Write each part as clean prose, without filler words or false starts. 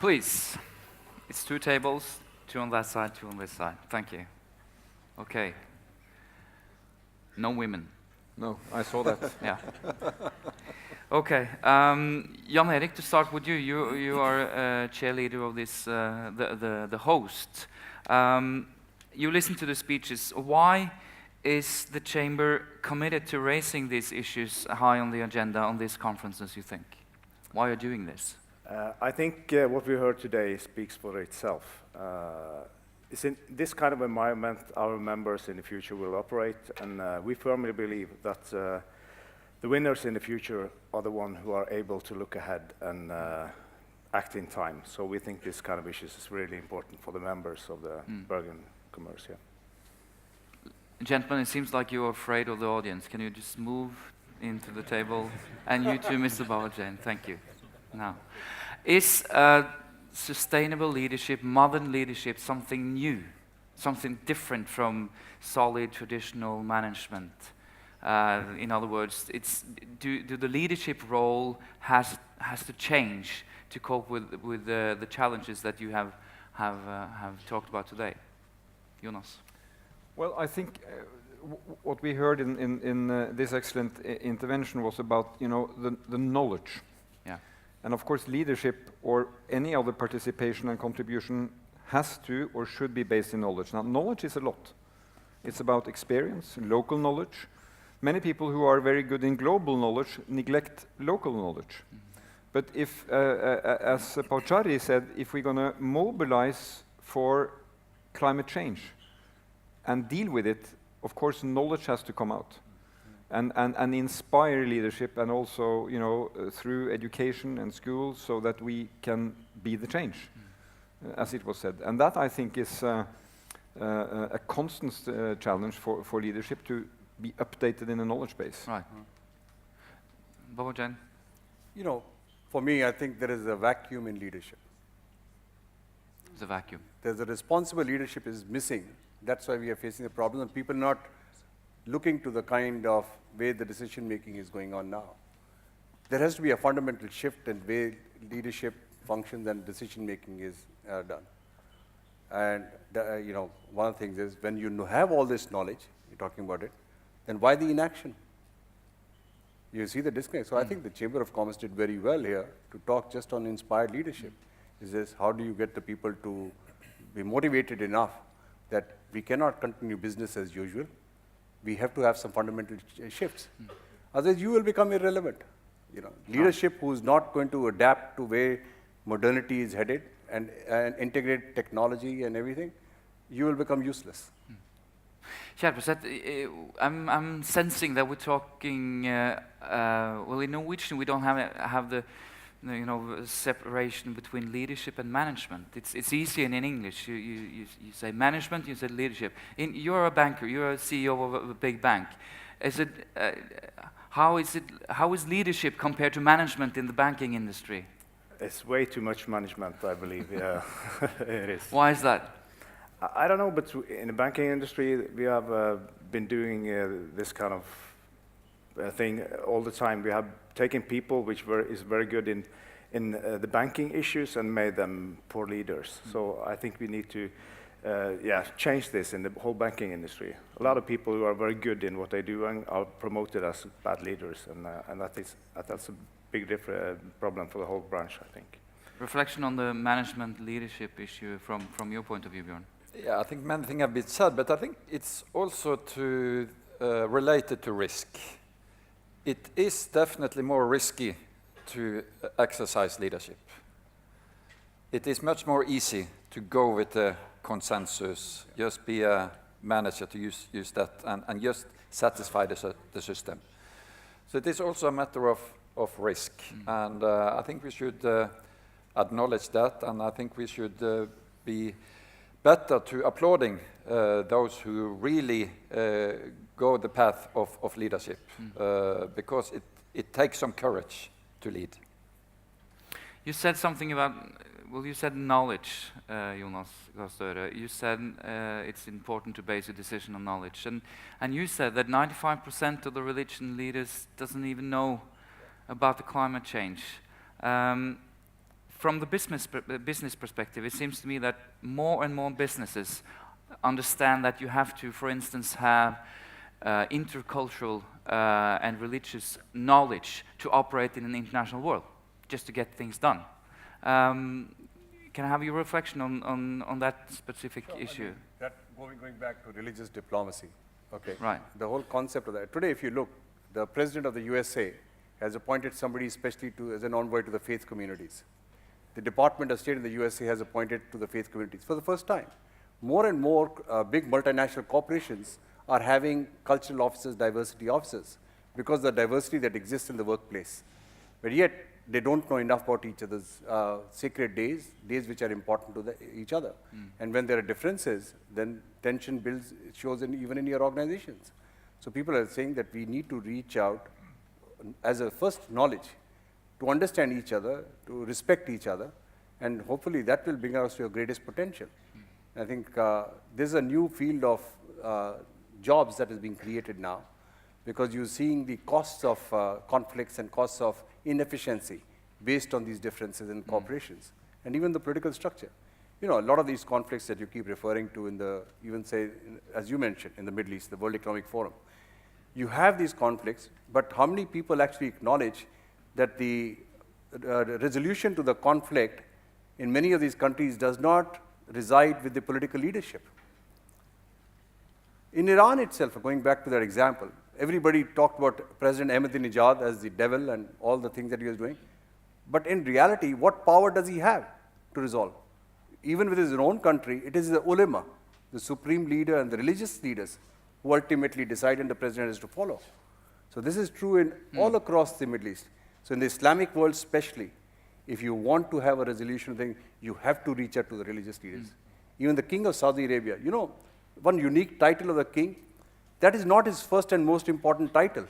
Please. It's 2 tables, 2 on that side, 2 on this side. Thank you. Okay. No women. No, I saw that. Yeah. Okay. Jan Erik, to start with you. You are a cheerleader of this, the host. You listen to the speeches. Why is the Chamber committed to raising these issues high on the agenda on these conferences, you think? Why are you doing this? I think what we heard today speaks for itself. It's in this kind of environment our members in the future will operate, and we firmly believe that the winners in the future are the ones who are able to look ahead and act in time. So we think this kind of issues is really important for the members of the Bergen Commerce. Yeah. Gentlemen, it seems like you're afraid of the audience. Can you just move into the table? And you too, Mr. Bawa, Jain. Thank you. Now, is sustainable leadership, modern leadership, something new, something different from solid traditional management? In other words, do the leadership role has to change to cope with the challenges that you have talked about today? Jonas. Well, I think what we heard in this excellent intervention was about the knowledge. Yeah. And of course, leadership or any other participation and contribution has to or should be based in knowledge. Now, knowledge is a lot. It's about experience, local knowledge. Many people who are very good in global knowledge neglect local knowledge. But if, as Pachauri said, if we're going to mobilize for climate change and deal with it, of course, knowledge has to come out. And inspire leadership, and also, through education and schools, so that we can be the change, as it was said. And that, I think, is a constant challenge for leadership, to be updated in a knowledge base. Right. Bawa, Jain. For me, I think there is a vacuum in leadership. There's a vacuum. There's a responsible leadership is missing. That's why we are facing the problem, and people not looking to the kind of way the decision-making is going on now. There has to be a fundamental shift in way leadership functions and decision-making is done. And one of the things is, when you have all this knowledge, you're talking about it, then why the inaction? You see the disconnect. So I think the Chamber of Commerce did very well here to talk just on inspired leadership. Is this, how do you get the people to be motivated enough that we cannot continue business as usual? We have to have some fundamental shifts. Otherwise, you will become irrelevant. Leadership who is not going to adapt to where modernity is headed and integrate technology and everything, you will become useless. I'm sensing that we're talking. Well, in Norwegian, we don't have the separation between leadership and management. It's easier in English. You say management, you say leadership. You're a banker, you're a CEO of a big bank. How is leadership compared to management in the banking industry? It's way too much management, I believe. Yeah, it is. Why is that? I don't know, but in the banking industry, we have been doing this kind of thing all the time. We have taken people which is very good in the banking issues and made them poor leaders. So I think we need to change this in the whole banking industry. A lot of people who are very good in what they do are promoted as bad leaders, and that's a big problem for the whole branch, I think. Reflection on the management leadership issue from your point of view, Bjørn. Yeah, I think many things have been said, but I think it's also related to risk. It is definitely more risky to exercise leadership. It is much more easy to go with the consensus, just be a manager to use that and just satisfy the system. So it is also a matter of risk, and I think we should acknowledge that, and I think we should be better to applauding those who really go the path of leadership, because it takes some courage to lead. You said something about, you said knowledge, Jonas Gahr Støre. You said it's important to base a decision on knowledge, and you said that 95% of the religion leaders doesn't even know about the climate change. From from the business perspective, it seems to me that more and more businesses understand that you have to, for instance, have intercultural and religious knowledge to operate in an international world, just to get things done. Can I have your reflection on that specific issue? That going back to religious diplomacy, okay? Right. The whole concept of that. Today, if you look, the president of the USA has appointed somebody especially as an envoy to the faith communities. The Department of State in the USA has appointed to the faith communities for the first time. More and more big multinational corporations are having cultural officers, diversity officers, because of the diversity that exists in the workplace. But yet, they don't know enough about each other's sacred days which are important to each other. And when there are differences, then tension builds, it shows even in your organizations. So people are saying that we need to reach out as a first knowledge to understand each other, to respect each other, and hopefully that will bring us to your greatest potential. I think there's a new field of jobs that is being created now, because you're seeing the costs of conflicts and costs of inefficiency based on these differences in corporations, and even the political structure. You know, a lot of these conflicts that you keep referring to in the, even say, as you mentioned, in the Middle East, the World Economic Forum. You have these conflicts, but how many people actually acknowledge that the resolution to the conflict in many of these countries does not reside with the political leadership? In Iran itself, going back to that example, everybody talked about President Ahmadinejad as the devil and all the things that he was doing. But in reality, what power does he have to resolve? Even with his own country, it is the ulama, the supreme leader and the religious leaders who ultimately decide and the president has to follow. So this is true in all across the Middle East. So in the Islamic world especially, if you want to have a resolution thing, you have to reach out to the religious leaders. Even the king of Saudi Arabia, you know, one unique title of the king, that is not his first and most important title.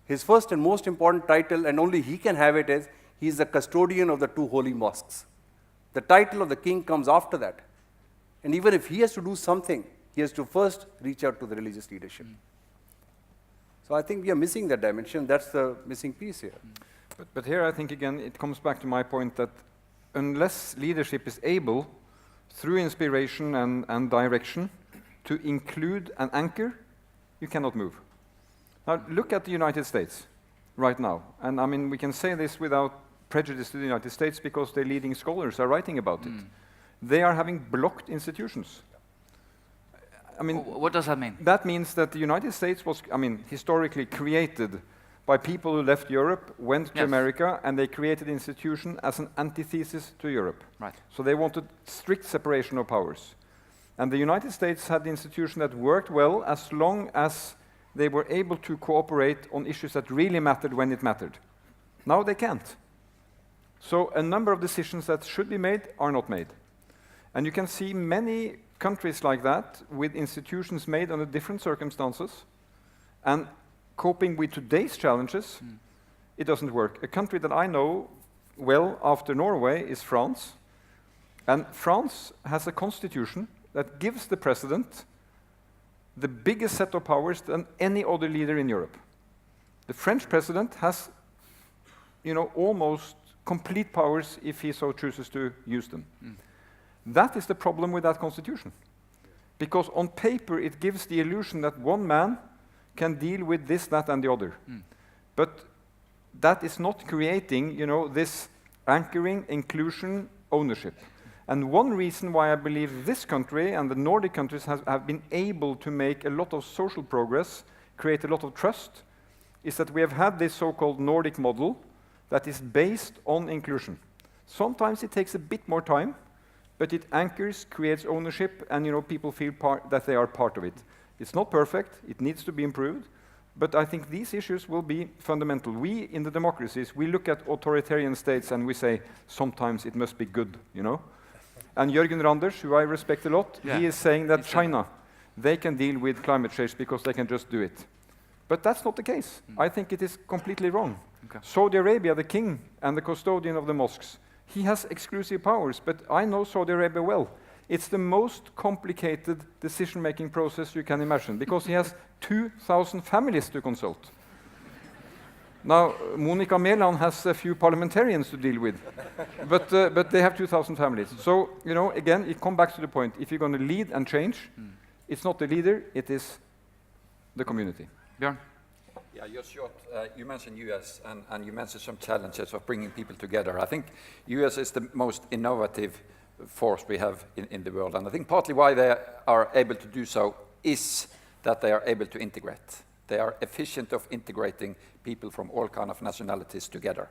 His first and most important title, and only he can have it, is he is the custodian of the two holy mosques. The title of the king comes after that. And even if he has to do something, he has to first reach out to the religious leadership. So I think we are missing that dimension. That's the missing piece here. But here I think, again, it comes back to my point that unless leadership is able, through inspiration and direction, to include and anchor, you cannot move. Now, look at the United States right now. And I mean, we can say this without prejudice to the United States because their leading scholars are writing about it. They are having blocked institutions. I mean, what does that mean? That means that the United States was, I mean, historically created by people who left Europe, went to America, and they created institution as an antithesis to Europe. Right. So they wanted strict separation of powers. And the United States had the institution that worked well as long as they were able to cooperate on issues that really mattered when it mattered. Now they can't. So a number of decisions that should be made are not made. And you can see many countries like that with institutions made under different circumstances and coping with today's challenges, it doesn't work. A country that I know well after Norway is France. And France has a constitution that gives the president the biggest set of powers than any other leader in Europe. The French president has, you know, almost complete powers if he so chooses to use them. That is the problem with that constitution. Because on paper it gives the illusion that one man can deal with this, that, and the other. But that is not creating, you know, this anchoring, inclusion, ownership. And one reason why I believe this country and the Nordic countries have been able to make a lot of social progress, create a lot of trust, is that we have had this so-called Nordic model that is based on inclusion. Sometimes it takes a bit more time, but it anchors, creates ownership, and, you know, people feel that they are part of it. It's not perfect, it needs to be improved, but I think these issues will be fundamental. We, in the democracies, we look at authoritarian states and we say, sometimes it must be good, you know? And Jørgen Randers, who I respect a lot, he is saying that China, they can deal with climate change because they can just do it. But that's not the case. I think it is completely wrong. Okay. Saudi Arabia, the king and the custodian of the mosques, he has exclusive powers, but I know Saudi Arabia well. It's the most complicated decision-making process you can imagine, because he has 2,000 families to consult. Now, Monica Mæland has a few parliamentarians to deal with, but they have 2,000 families. So, you know, again, you come back to the point. If you're going to lead and change, it's not the leader, it is the community. Bjørn? Yeah, just short. You mentioned US, and you mentioned some challenges of bringing people together. I think US is the most innovative force we have in the world, and I think partly why they are able to do so is that they are able to integrate. They are efficient of integrating people from all kind of nationalities together.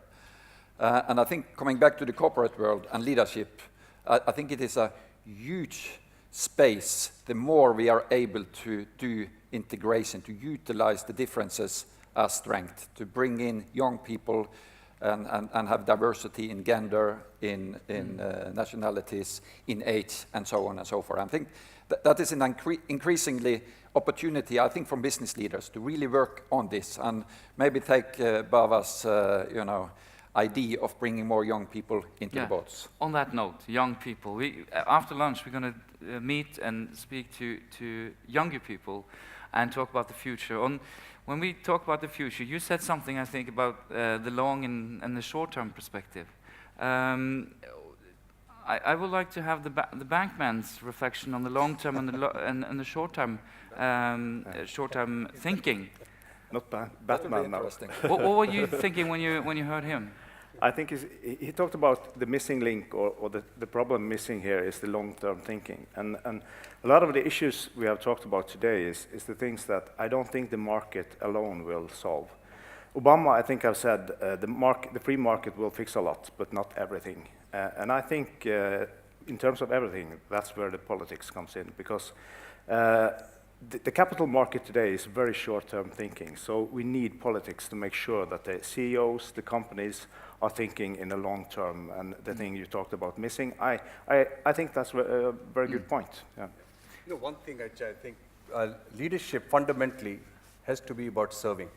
And I think coming back to the corporate world and leadership, I think it is a huge space the more we are able to do integration, to utilize the differences as strength, to bring in young people and have diversity in gender, in nationalities, in age, and so on and so forth. I think that is an increasingly opportunity, I think, from business leaders to really work on this and maybe take Bawa's idea of bringing more young people into the boats. On that note, young people, after lunch we're going to meet and speak to younger people and talk about the future. When we talk about the future, you said something, I think, about the long and the short-term perspective. I would like to have the bankman's reflection on the long-term and the short-term thinking. Not Batman now. What were you thinking when you heard him? I think he talked about the missing link, or the problem missing here is the long-term thinking. And a lot of the issues we have talked about today is the things that I don't think the market alone will solve. Obama, I think I've said, the free market will fix a lot, but not everything. And I think in terms of everything, that's where the politics comes in, because the capital market today is very short-term thinking. So we need politics to make sure that the CEOs, the companies, are thinking in the long term. And the thing you talked about missing, I think that's a very good point. Yeah. You know, one thing I think leadership fundamentally has to be about serving.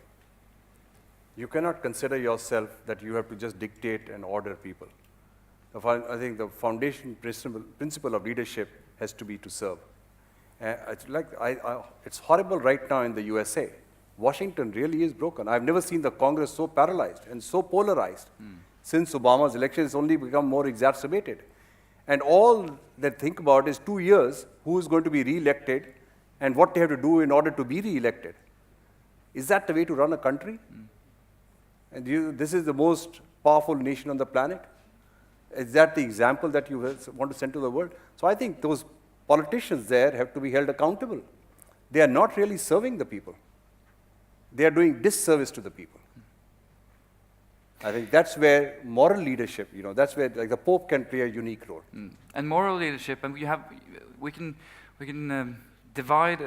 You cannot consider yourself that you have to just dictate and order people. I think the foundation principle of leadership has to be to serve. It's horrible right now in the USA. Washington really is broken. I've never seen the Congress so paralyzed and so polarized. Since Obama's election, it's only become more exacerbated. And all they think about is 2 years, who is going to be re-elected and what they have to do in order to be re-elected. Is that the way to run a country? And this is the most powerful nation on the planet? Is that the example that you want to send to the world? So I think those politicians there have to be held accountable. They are not really serving the people. They are doing disservice to the people. I think that's where moral leadership, that's where the Pope can play a unique role. And moral leadership, and we can divide,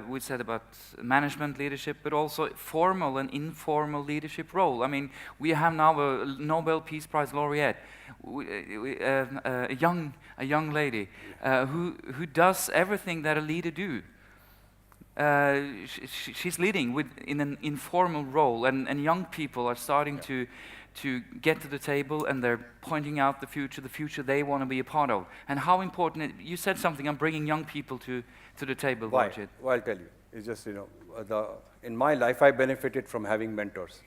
we said about management leadership, but also formal and informal leadership role. I mean, we have now a Nobel Peace Prize laureate, a young lady who does everything that a leader do. She's leading in an informal role, and young people are starting to get to the table, and they're pointing out the future they want to be a part of. And how important you said something on bringing young people to the table. Why? Well, I'll tell you. It's just, in my life, I benefited from having mentors.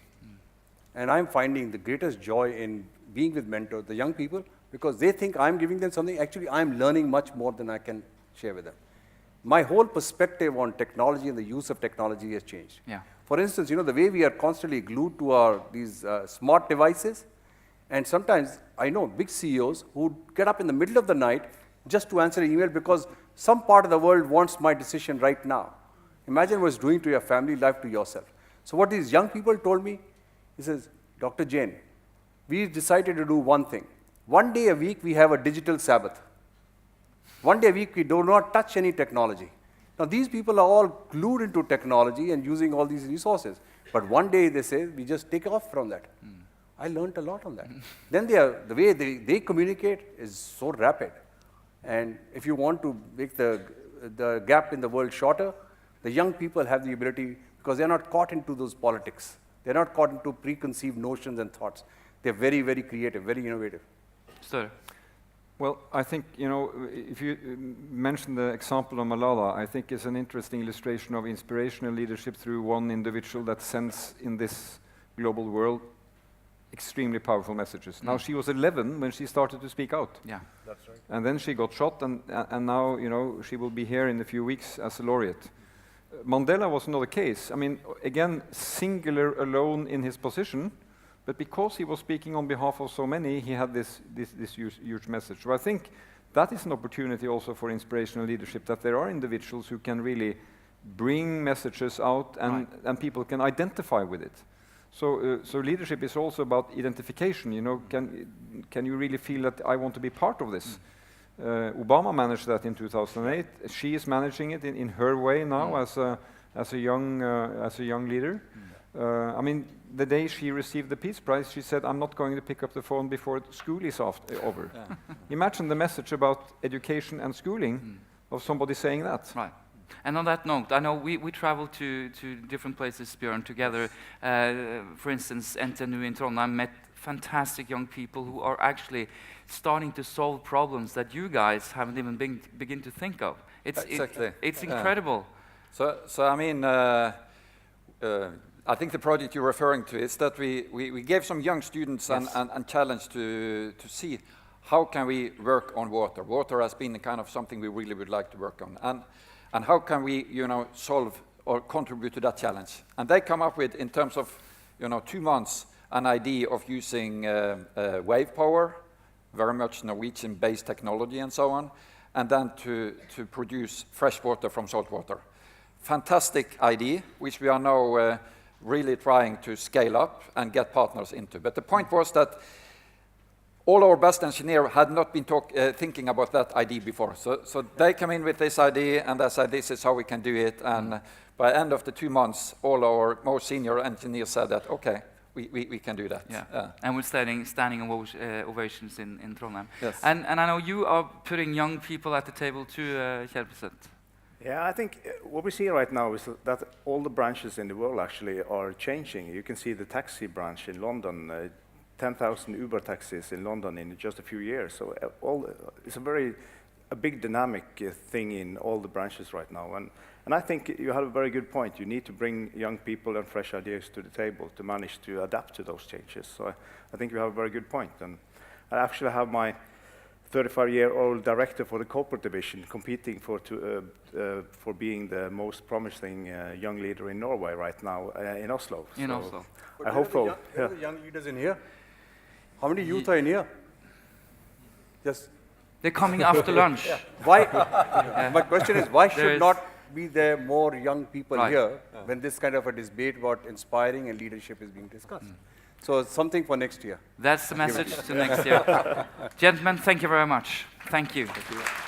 And I'm finding the greatest joy in being with mentors, the young people, because they think I'm giving them something. Actually, I'm learning much more than I can share with them. My whole perspective on technology and the use of technology has changed. Yeah. For instance, the way we are constantly glued to these smart devices, and sometimes I know big CEOs who get up in the middle of the night just to answer an email because some part of the world wants my decision right now. Imagine what it's doing to your family life, to yourself. So what these young people told me, he says, Dr. Jain, we decided to do one thing. One day a week we have a digital Sabbath. One day a week we do not touch any technology. Now these people are all glued into technology and using all these resources. But one day they say, we just take off from that. I learned a lot on that. Then the way they communicate is so rapid. And if you want to make the gap in the world shorter, the young people have the ability, because they're not caught into those politics. They're not caught into preconceived notions and thoughts. They're very, very creative, very innovative. Sir. Well, I think, if you mention the example of Malala, I think it's an interesting illustration of inspirational leadership through one individual that sends in this global world extremely powerful messages. Now she was 11 when she started to speak out. Yeah. That's right. And then she got shot, and now, you know, she will be here in a few weeks as a laureate. Mandela was another case. I mean, again, singular, alone in his position, but because he was speaking on behalf of so many, he had this huge message. So I think that is an opportunity also for inspirational leadership, that there are individuals who can really bring messages out, and people can identify with it. So, so leadership is also about identification. You know, can you really feel that I want to be part of this? Obama managed that in 2008. She is managing it in her way now as a young leader. I mean, the day she received the Peace Prize, she said, "I'm not going to pick up the phone before school is over." Yeah. Imagine the message about education and schooling of somebody saying that. Right. And on that note, I know we travel to different places, Bjørn, together. For instance, NTNU in Trondheim met fantastic young people who are actually starting to solve problems that you guys haven't even begin to think of. It's incredible. So I mean, I think the project you're referring to is that we gave some young students and challenge to see how can we work on water. Water has been kind of something we really would like to work on, and how can we, you know, solve or contribute to that challenge. And they come up with, in terms of, you know, 2 months, an idea of using wave power, very much Norwegian-based technology and so on, and then to produce fresh water from salt water. Fantastic idea, which we are now really trying to scale up and get partners into. But the point was that all our best engineers had not been thinking about that idea before. So they come in with this idea, and they said, this is how we can do it. And by the end of the 2 months, all our most senior engineers said that, okay, we can do that. Yeah. And we're standing ovations in Trondheim. Yes. And I know you are putting young people at the table too, Kjell. Yeah, I think what we see right now is that all the branches in the world actually are changing. You can see the taxi branch in London, 10,000 Uber taxis in London in just a few years. So it's a big dynamic thing in all the branches right now. And I think you have a very good point. You need to bring young people and fresh ideas to the table to manage to adapt to those changes. So I think you have a very good point. And I actually have my 35-year-old director for the corporate division competing for being the most promising young leader in Norway right now in Oslo. In Oslo. I hope so. Are the young leaders in here? How many youth are in here? Yes. They're coming after lunch. Why? My question is, why should not be there more young people here when this kind of a debate about inspiring and leadership is being discussed? So something for next year. That's the message to next year. Gentlemen, thank you very much. Thank you. Thank you.